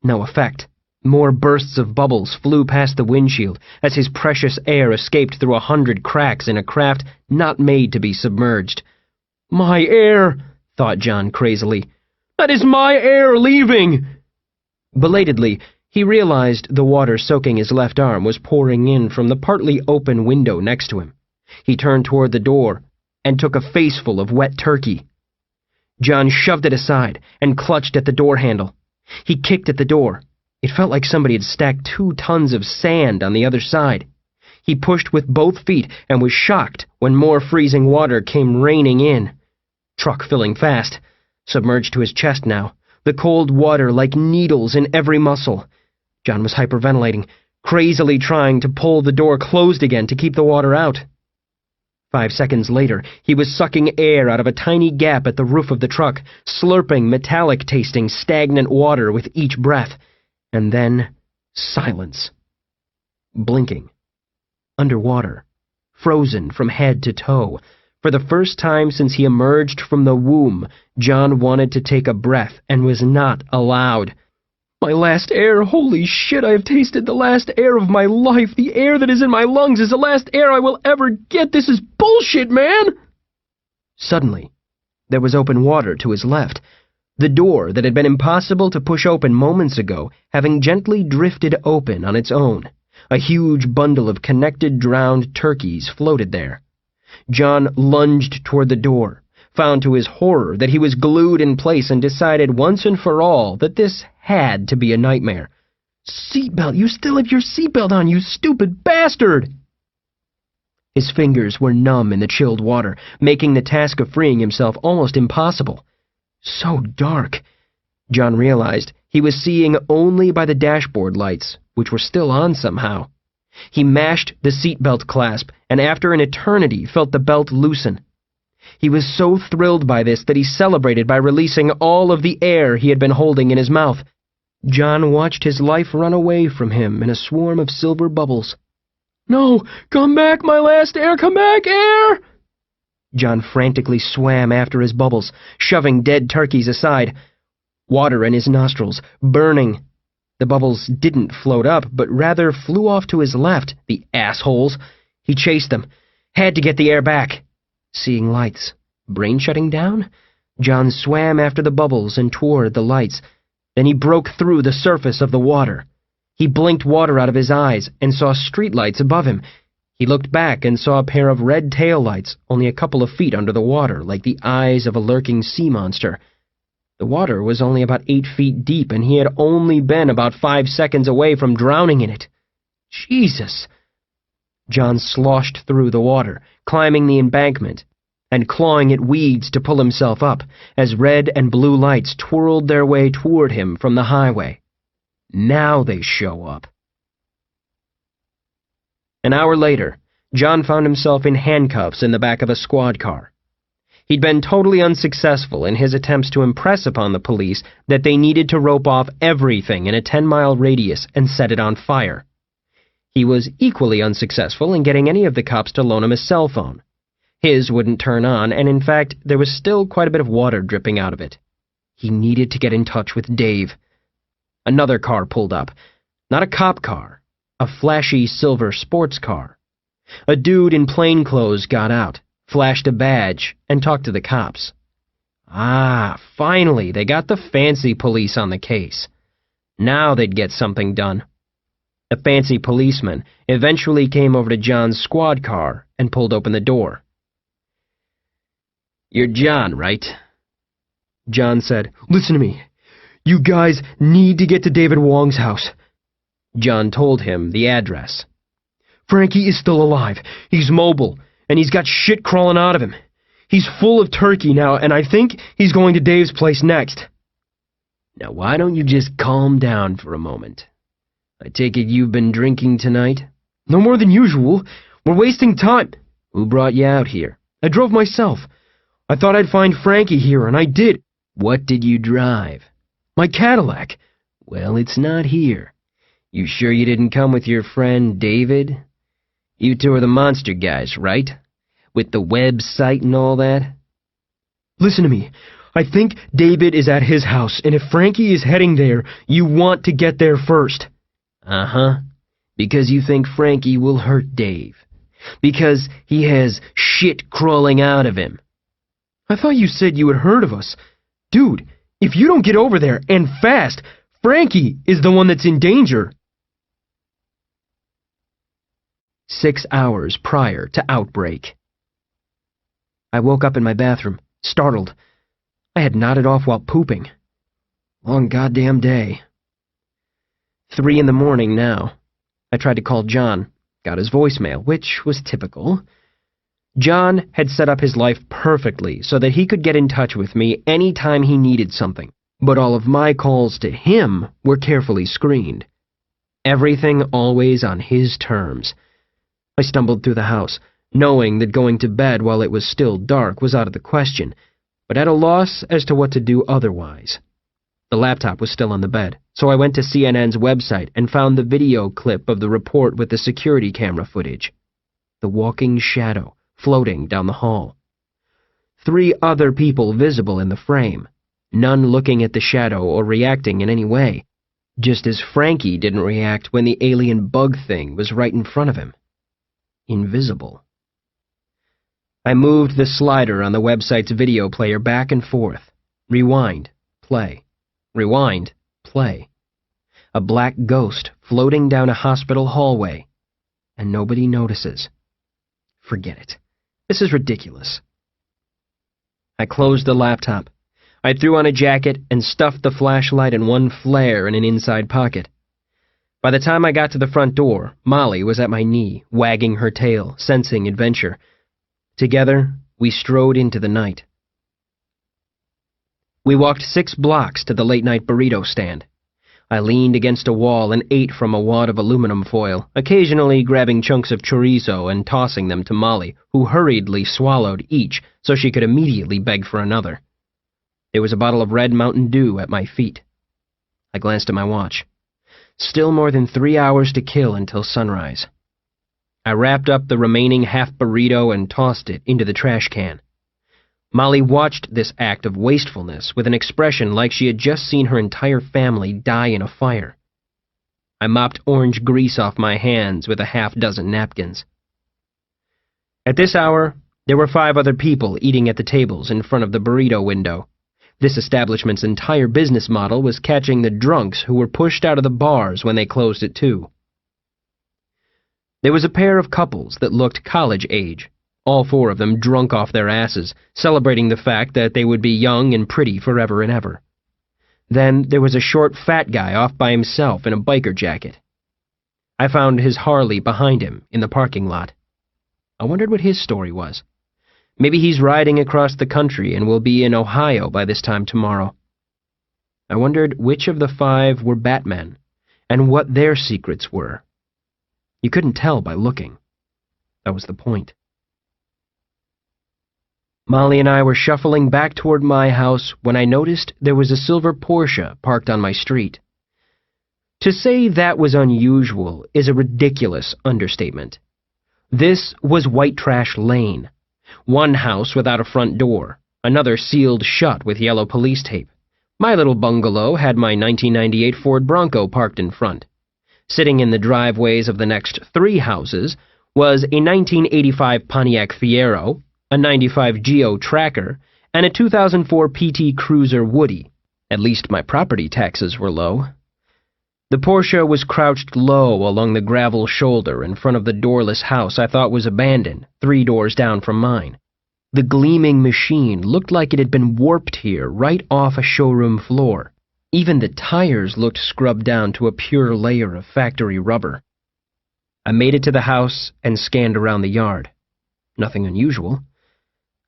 No effect. More bursts of bubbles flew past the windshield as his precious air escaped through 100 cracks in a craft not made to be submerged. My air, thought John crazily. That is my air leaving! Belatedly, he realized the water soaking his left arm was pouring in from the partly open window next to him. He turned toward the door and took a faceful of wet turkey. John shoved it aside and clutched at the door handle. He kicked at the door. It felt like somebody had stacked 2 tons of sand on the other side. He pushed with both feet and was shocked when more freezing water came raining in. Truck filling fast, submerged to his chest now, the cold water like needles in every muscle. John was hyperventilating, crazily trying to pull the door closed again to keep the water out. 5 seconds later, he was sucking air out of a tiny gap at the roof of the truck, slurping metallic-tasting, stagnant water with each breath. And then, silence. Blinking. Underwater. Frozen from head to toe. For the first time since he emerged from the womb, John wanted to take a breath and was not allowed. My last air, holy shit, I have tasted the last air of my life. The air that is in my lungs is the last air I will ever get. This is bullshit, man! Suddenly, there was open water to his left. The door that had been impossible to push open moments ago, having gently drifted open on its own. A huge bundle of connected drowned turkeys floated there. John lunged toward the door, found to his horror that he was glued in place and decided once and for all that this had to be a nightmare. Seatbelt! You still have your seatbelt on, you stupid bastard! His fingers were numb in the chilled water, making the task of freeing himself almost impossible. So dark. John realized he was seeing only by the dashboard lights, which were still on somehow. He mashed the seatbelt clasp, and after an eternity felt the belt loosen. He was so thrilled by this that he celebrated by releasing all of the air he had been holding in his mouth. John watched his life run away from him in a swarm of silver bubbles. No! Come back, my last air! Come back, air! John frantically swam after his bubbles, shoving dead turkeys aside. Water in his nostrils, burning. The bubbles didn't float up, but rather flew off to his left, the assholes. He chased them. Had to get the air back. Seeing lights. Brain shutting down? John swam after the bubbles and toward the lights. Then he broke through the surface of the water. He blinked water out of his eyes and saw streetlights above him. He looked back and saw a pair of red taillights only a couple of feet under the water, like the eyes of a lurking sea monster. The water was only about 8 feet deep, and he had only been about 5 seconds away from drowning in it. Jesus! John sloshed through the water, climbing the embankment, and clawing at weeds to pull himself up, as red and blue lights twirled their way toward him from the highway. Now they show up. An hour later, John found himself in handcuffs in the back of a squad car. He'd been totally unsuccessful in his attempts to impress upon the police that they needed to rope off everything in a 10-mile radius and set it on fire. He was equally unsuccessful in getting any of the cops to loan him a cell phone. His wouldn't turn on, and in fact, there was still quite a bit of water dripping out of it. He needed to get in touch with Dave. Another car pulled up. Not a cop car. A flashy silver sports car. A dude in plainclothes got out, flashed a badge, and talked to the cops. Ah, finally, they got the fancy police on the case. Now they'd get something done. The fancy policeman eventually came over to John's squad car and pulled open the door. "You're John, right?" John said, "Listen to me. You guys need to get to David Wong's house." John told him the address. "Frankie is still alive. He's mobile, and he's got shit crawling out of him. He's full of turkey now, and I think he's going to Dave's place next." "Now why don't you just calm down for a moment? I take it you've been drinking tonight?" "No more than usual. We're wasting time." "Who brought you out here?" "I drove myself. I thought I'd find Frankie here, and I did." "What did you drive?" "My Cadillac." "Well, it's not here. You sure you didn't come with your friend David? You two are the monster guys, right? With the website and all that?" "Listen to me. I think David is at his house, and if Frankie is heading there, you want to get there first." "Uh-huh. Because you think Frankie will hurt Dave. Because he has shit crawling out of him." "I thought you said you had heard of us. Dude, if you don't get over there, and fast, Frankie is the one that's in danger." 6 hours prior to outbreak. I woke up in my bathroom, startled. I had nodded off while pooping. Long goddamn day. 3 in the morning now. I tried to call John, got his voicemail, which was typical. John had set up his life perfectly so that he could get in touch with me any time he needed something, but all of my calls to him were carefully screened. Everything always on his terms. I stumbled through the house, knowing that going to bed while it was still dark was out of the question, but at a loss as to what to do otherwise. The laptop was still on the bed, so I went to CNN's website and found the video clip of the report with the security camera footage. The walking shadow floating down the hall. 3 other people visible in the frame, none looking at the shadow or reacting in any way, just as Frankie didn't react when the alien bug thing was right in front of him. Invisible. I moved the slider on the website's video player back and forth. Rewind, play. Rewind, play. A black ghost floating down a hospital hallway, and nobody notices. Forget it. This is ridiculous. I closed the laptop. I threw on a jacket and stuffed the flashlight and one flare in an inside pocket. By the time I got to the front door, Molly was at my knee, wagging her tail, sensing adventure. Together, we strode into the night. We walked 6 blocks to the late-night burrito stand. I leaned against a wall and ate from a wad of aluminum foil, occasionally grabbing chunks of chorizo and tossing them to Molly, who hurriedly swallowed each so she could immediately beg for another. There was a bottle of red Mountain Dew at my feet. I glanced at my watch. Still more than 3 hours to kill until sunrise. I wrapped up the remaining half burrito and tossed it into the trash can. Molly watched this act of wastefulness with an expression like she had just seen her entire family die in a fire. I mopped orange grease off my hands with a half-dozen napkins. At this hour, there were 5 other people eating at the tables in front of the burrito window. This establishment's entire business model was catching the drunks who were pushed out of the bars when they closed at 2. There was a pair of couples that looked college age, all 4 of them drunk off their asses, celebrating the fact that they would be young and pretty forever and ever. Then there was a short, fat guy off by himself in a biker jacket. I found his Harley behind him in the parking lot. I wondered what his story was. Maybe he's riding across the country and will be in Ohio by this time tomorrow. I wondered which of the 5 were Batmen, and what their secrets were. You couldn't tell by looking. That was the point. Molly and I were shuffling back toward my house when I noticed there was a silver Porsche parked on my street. To say that was unusual is a ridiculous understatement. This was White Trash Lane, one house without a front door, another sealed shut with yellow police tape. My little bungalow had my 1998 Ford Bronco parked in front. Sitting in the driveways of the next 3 houses was a 1985 Pontiac Fiero, a 95 Geo Tracker, and a 2004 PT Cruiser Woody. At least my property taxes were low. The Porsche was crouched low along the gravel shoulder in front of the doorless house I thought was abandoned, 3 doors down from mine. The gleaming machine looked like it had been warped here right off a showroom floor. Even the tires looked scrubbed down to a pure layer of factory rubber. I made it to the house and scanned around the yard. Nothing unusual.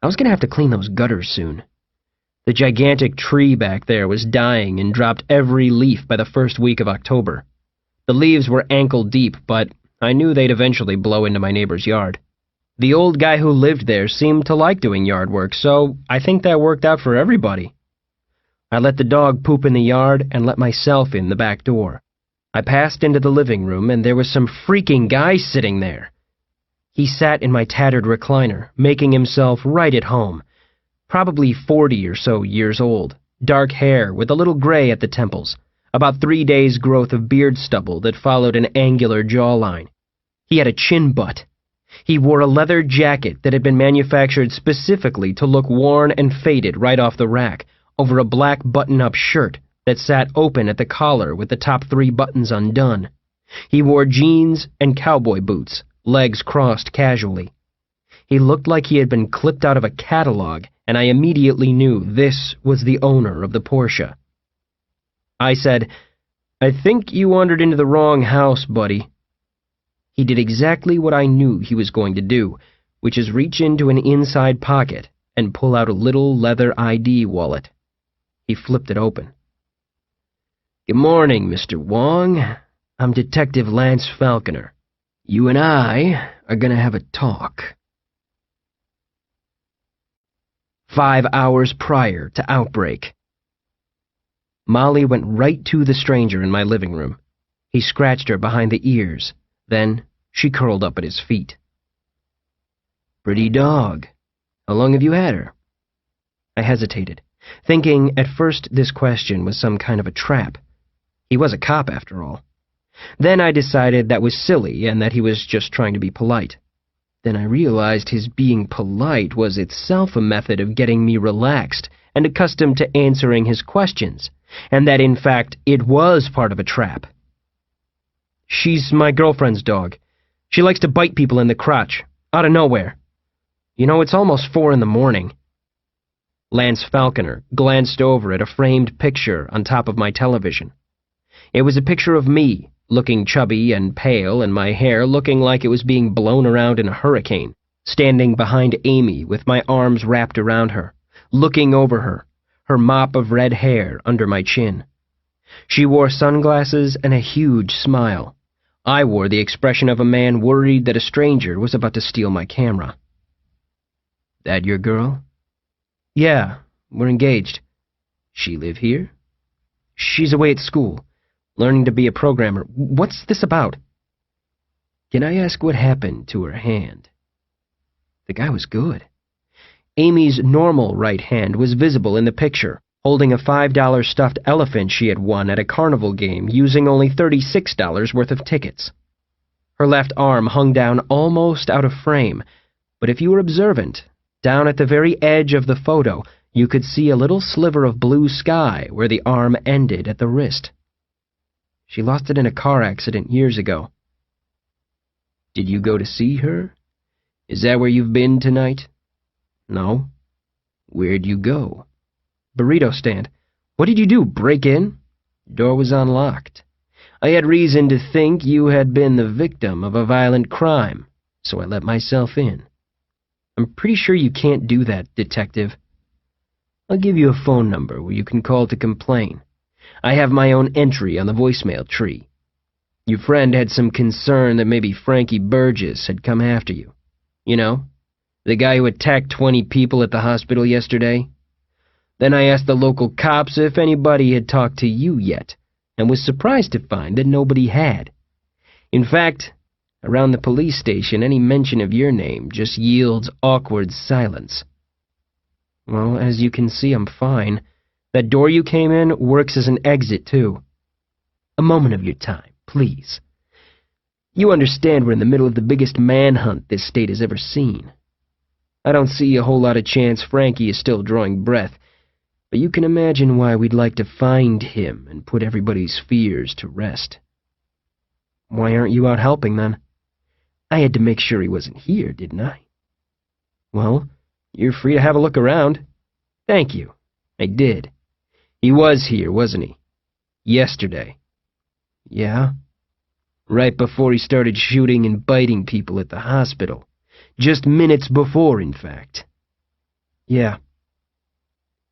I was going to have to clean those gutters soon. The gigantic tree back there was dying and dropped every leaf by the first week of October. The leaves were ankle deep, but I knew they'd eventually blow into my neighbor's yard. The old guy who lived there seemed to like doing yard work, so I think that worked out for everybody. I let the dog poop in the yard and let myself in the back door. I passed into the living room, and there was some freaking guy sitting there. He sat in my tattered recliner, making himself right at home. Probably 40 or so years old, dark hair with a little gray at the temples, about 3 days' growth of beard stubble that followed an angular jawline. He had a chin butt. He wore a leather jacket that had been manufactured specifically to look worn and faded right off the rack, over a black button-up shirt that sat open at the collar with the top 3 buttons undone. He wore jeans and cowboy boots, legs crossed casually. He looked like he had been clipped out of a catalog, and I immediately knew this was the owner of the Porsche. I said, "I think you wandered into the wrong house, buddy." He did exactly what I knew he was going to do, which is reach into an inside pocket and pull out a little leather ID wallet. He flipped it open. "Good morning, Mr. Wong. I'm Detective Lance Falconer. You and I are going to have a talk." 5 hours prior to outbreak. Molly went right to the stranger in my living room. He scratched her behind the ears. Then she curled up at his feet. "Pretty dog. How long have you had her?" I hesitated, thinking at first this question was some kind of a trap. He was a cop, after all. Then I decided that was silly and that he was just trying to be polite. Then I realized his being polite was itself a method of getting me relaxed and accustomed to answering his questions, and that in fact it was part of a trap. "She's my girlfriend's dog. She likes to bite people in the crotch, out of nowhere. You know, it's almost 4 in the morning. Lance Falconer glanced over at a framed picture on top of my television. It was a picture of me, looking chubby and pale, and my hair looking like it was being blown around in a hurricane, standing behind Amy with my arms wrapped around her, looking over her, her mop of red hair under my chin. She wore sunglasses and a huge smile. I wore the expression of a man worried that a stranger was about to steal my camera. "That your girl?" "Yeah, we're engaged." "She live here?" "She's away at school, learning to be a programmer. What's this about?" "Can I ask what happened to her hand?" The guy was good. Amy's normal right hand was visible in the picture, holding a $5 stuffed elephant she had won at a carnival game using only $36 worth of tickets. Her left arm hung down almost out of frame, but if you were observant, down at the very edge of the photo, you could see a little sliver of blue sky where the arm ended at the wrist. She lost it in a car accident years ago. "Did you go to see her? Is that where you've been tonight?" "No." "Where'd you go?" "Burrito stand." "What did you do, break in?" "Door was unlocked. I had reason to think you had been the victim of a violent crime, so I let myself in." "I'm pretty sure you can't do that, detective." "I'll give you a phone number where you can call to complain. I have my own entry on the voicemail tree. Your friend had some concern that maybe Frankie Burgess had come after you. You know, the guy who attacked 20 people at the hospital yesterday. Then I asked the local cops if anybody had talked to you yet, and was surprised to find that nobody had. In fact, around the police station, any mention of your name just yields awkward silence. Well, as you can see, I'm fine. That door you came in works as an exit, too. A moment of your time, please. You understand we're in the middle of the biggest manhunt this state has ever seen. I don't see a whole lot of chance Frankie is still drawing breath, but you can imagine why we'd like to find him and put everybody's fears to rest. Why aren't you out helping, then? I had to make sure he wasn't here, didn't I? Well, you're free to have a look around. Thank you. I did. He was here, wasn't he? Yesterday. Yeah? Right before he started shooting and biting people at the hospital. Just minutes before, in fact. Yeah.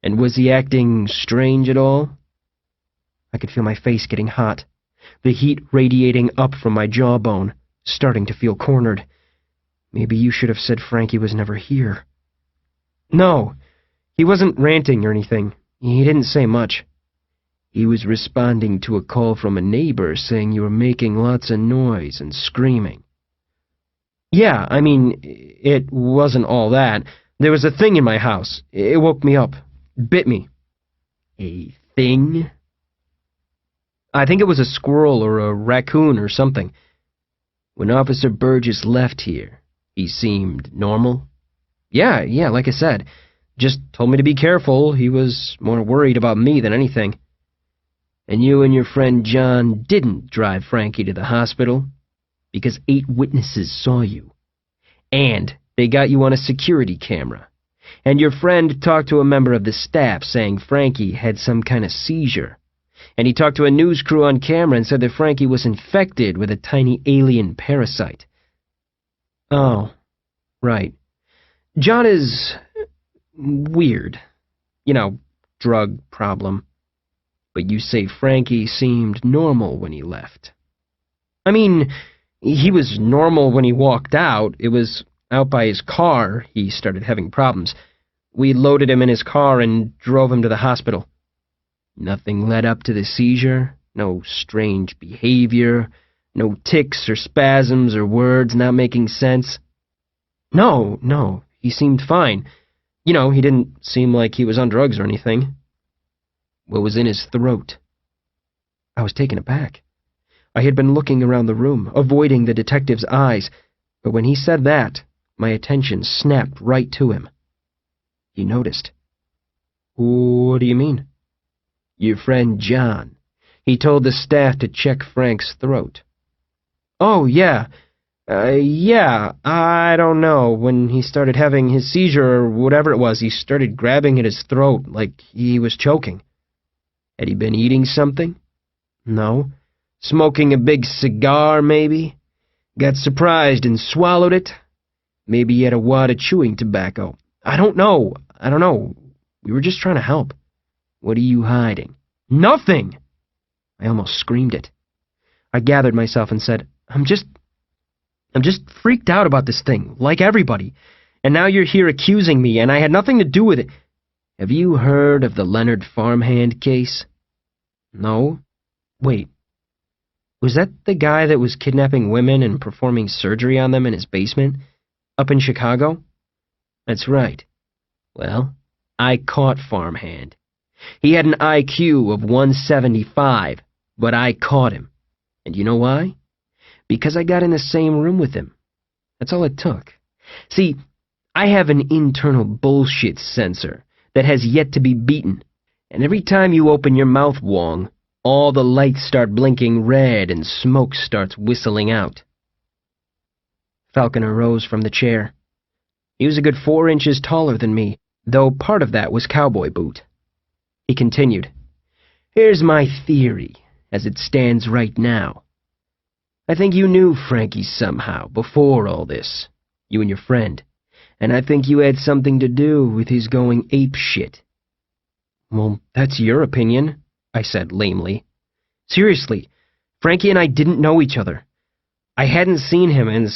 And was he acting strange at all? I could feel my face getting hot, the heat radiating up from my jawbone, starting to feel cornered. Maybe you should have said Frankie was never here. No, he wasn't ranting or anything. He didn't say much. He was responding to a call from a neighbor saying you were making lots of noise and screaming. Yeah, I mean, it wasn't all that. There was a thing in my house. It woke me up. Bit me. A thing? I think it was a squirrel or a raccoon or something. When Officer Burgess left here, he seemed normal. Yeah, like I said. Just told me to be careful. He was more worried about me than anything. And you and your friend John didn't drive Frankie to the hospital because 8 witnesses saw you. And they got you on a security camera. And your friend talked to a member of the staff saying Frankie had some kind of seizure. And he talked to a news crew on camera and said that Frankie was infected with a tiny alien parasite. Oh, right. John is weird. You know, drug problem. But you say Frankie seemed normal when he left. I mean, he was normal when he walked out. It was out by his car he started having problems. We loaded him in his car and drove him to the hospital. Nothing led up to the seizure, no strange behavior, no tics or spasms or words not making sense. No, he seemed fine. You know, he didn't seem like he was on drugs or anything. What was in his throat? I was taken aback. I had been looking around the room, avoiding the detective's eyes, but when he said that, my attention snapped right to him. He noticed. What do you mean? Your friend John. He told the staff to check Frank's throat. Oh, yeah. I don't know. When he started having his seizure or whatever it was, he started grabbing at his throat like he was choking. Had he been eating something? No. Smoking a big cigar, maybe? Got surprised and swallowed it? Maybe he had a wad of chewing tobacco. I don't know. We were just trying to help. What are you hiding? Nothing! I almost screamed it. I gathered myself and said, I'm just freaked out about this thing, like everybody. And now you're here accusing me, and I had nothing to do with it. Have you heard of the Leonard farmhand case? No. Wait. Was that the guy that was kidnapping women and performing surgery on them in his basement? Up in Chicago? That's right. Well, I caught farmhand. He had an IQ of 175, but I caught him. And you know why? Because I got in the same room with him. That's all it took. See, I have an internal bullshit sensor that has yet to be beaten. And every time you open your mouth, Wong, all the lights start blinking red and smoke starts whistling out. Falconer rose from the chair. He was a good 4 inches taller than me, though part of that was cowboy boot. He continued, Here's my theory, as it stands right now. I think you knew Frankie somehow before all this, you and your friend, and I think you had something to do with his going apeshit. Well, that's your opinion, I said lamely. Seriously, Frankie and I didn't know each other. I hadn't seen him in